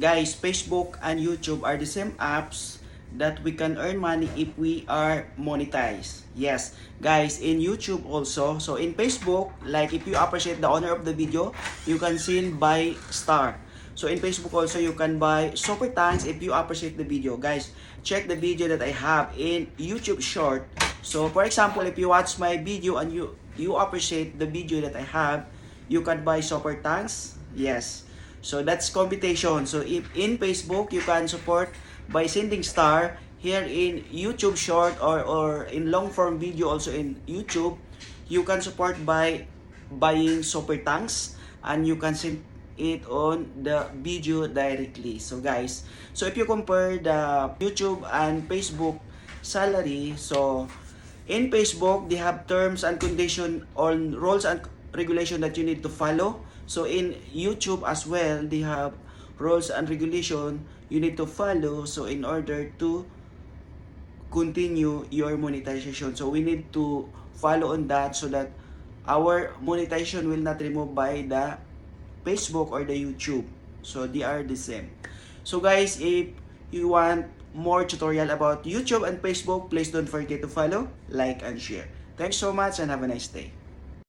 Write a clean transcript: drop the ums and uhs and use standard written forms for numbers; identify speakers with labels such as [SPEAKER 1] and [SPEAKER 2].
[SPEAKER 1] Guys, Facebook and YouTube are the same apps that we can earn money if we are monetized. Yes, guys, in YouTube also. So in Facebook, like if you appreciate the owner of the video, you can still buy star. So in Facebook also, you can buy super thanks if you appreciate the video. Guys, check the video that I have in YouTube short. So for example, if you watch my video and you appreciate the video that I have, you can buy super thanks. Yes. So that's competition. So if in Facebook, you can support by sending star. Here in YouTube short or in long form video also in YouTube, you can support by buying super thanks and you can send it on the video directly. So guys, so if you compare the YouTube and Facebook salary, so in Facebook, they have terms and condition on rules and regulation that you need to follow. So in YouTube as well, they have rules and regulation you need to follow. So in order to continue your monetization, so we need to follow on that so that our monetization will not remove by the Facebook or the YouTube. So they are the same. So guys, if you want more tutorial about YouTube and Facebook, please don't forget to follow, like, and share. Thanks so much and have a nice day.